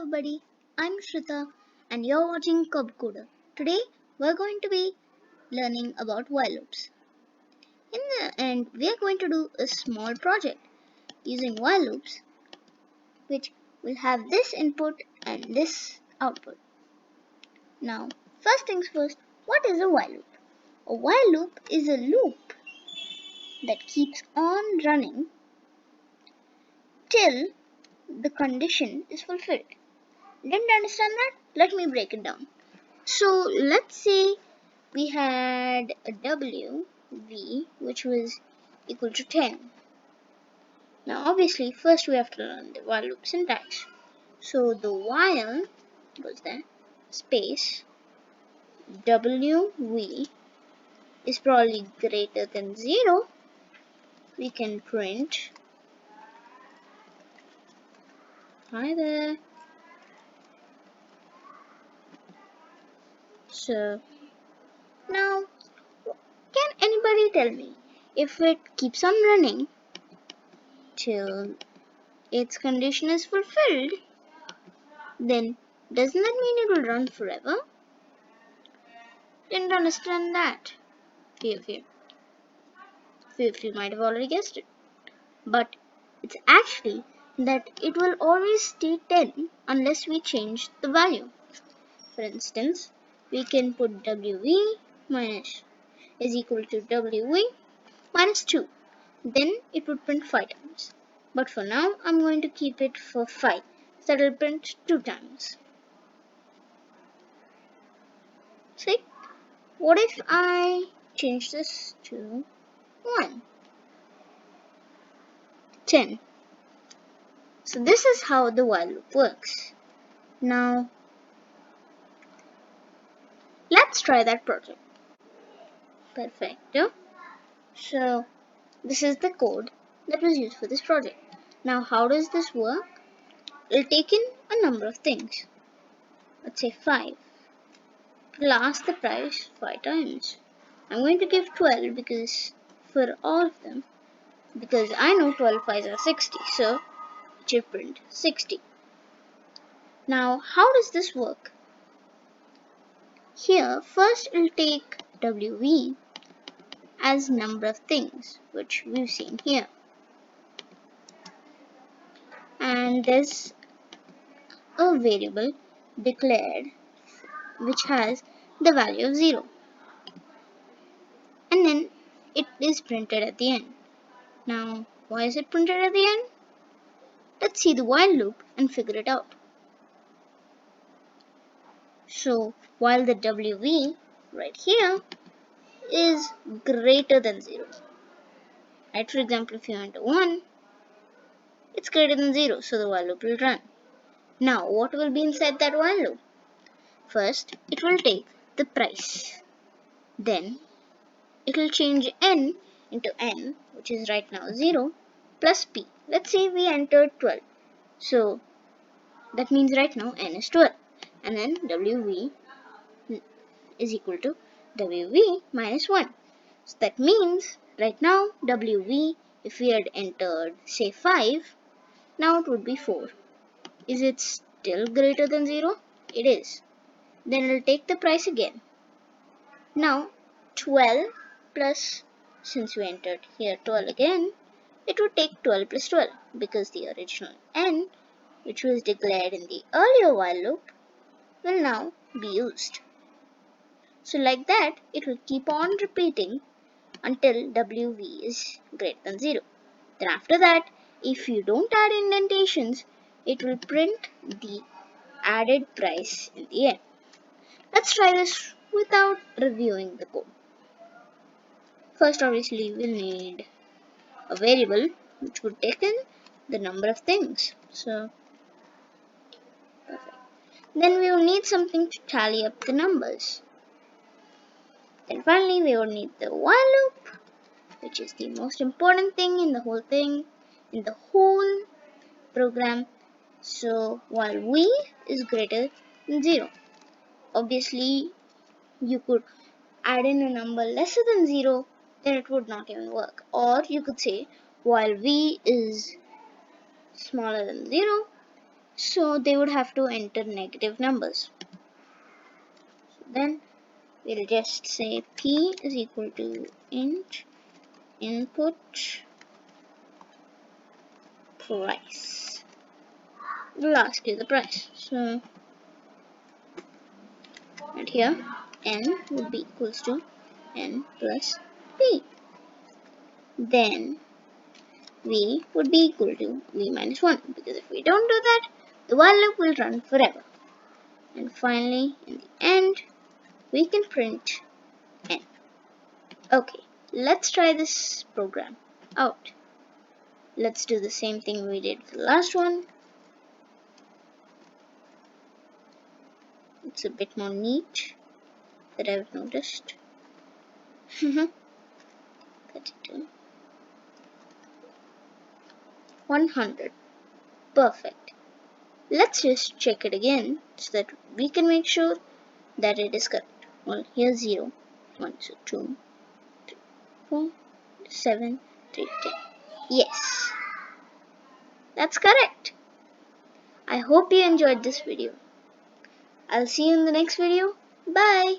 everybody, I'm Shrita and you're watching CubCoder. Today we're going to be learning about while loops. In the end, we are going to do a small project using while loops which will have this input and this output. Now, first things first, what is a while loop? A while loop is a loop that keeps on running till the condition is fulfilled. Didn't understand that? Let me break it down. So let's say we had a W V which was equal to 10. Now obviously first we have to learn the while loop syntax. So the while goes there, space W V is probably greater than 0. We can print hi there. So now can anybody tell me if it keeps on running till its condition is fulfilled, then doesn't that mean it will run forever? Didn't understand that. Few of you might have already guessed it. But it's actually that it will always stay 10 unless we change the value. For instance, we can put WV minus is equal to WV minus 2. Then it would print 5 times. But for now, I'm going to keep it for 5. So it will print 2 times. See? What if I change this to 1? 10. So this is how the while loop works. Now, let's try that project. Perfecto. So, this is the code that was used for this project. Now, how does this work? It'll take in a number of things. Let's say 5. It'll ask the price 5 times. I'm going to give 12 because for all of them, because I know 12 5s are 60, so it should print 60. Now, how does this work? Here, first it'll take WV as number of things, which we've seen here. And there's a variable declared which has the value of 0. And then it is printed at the end. Now, why is it printed at the end? Let's see the while loop and figure it out. So, while the WV right here is greater than 0. Right, for example, if you enter 1, it's greater than 0, so the while loop will run. Now, what will be inside that while loop? First, it will take the price. Then, it will change n into n, which is right now 0, plus p. Let's say we entered 12. So, that means right now n is 12. And then WV is equal to WV minus 1. So, that means right now WV, if we had entered say 5, now it would be 4. Is it still greater than 0? It is. Then it will take the price again. Now 12 plus, since we entered here 12 again, it would take 12 plus 12 because the original n, which was declared in the earlier while loop, will now be used. So like that, it will keep on repeating until WV is greater than 0. Then after that, if you don't add indentations, it will print the added price in the end. Let's try this without reviewing the code. First, obviously, we'll need a variable which would take in the number of things. So, perfect. Then we will need something to tally up the numbers. Then finally, we will need the while loop, which is the most important thing in the whole program. So, while v is greater than 0. Obviously, you could add in a number lesser than 0, then it would not even work. Or you could say while v is smaller than 0, So they would have to enter negative numbers. So then we'll just say P is equal to int input price. We'll ask you the price. So right here, N would be equals to N plus P. Then V would be equal to V minus 1, because if we don't do that, the while loop will run forever. And finally, in the end, we can print N. Okay, let's try this program out. Let's do the same thing we did for the last one. It's a bit more neat that I've noticed. 32. 100. Perfect. Let's just check it again so that we can make sure that it is correct. Well, here's 0, 1, so 2, 3, 4, 7, 3, 10. Yes, that's correct. I hope you enjoyed this video. I'll see you in the next video. Bye.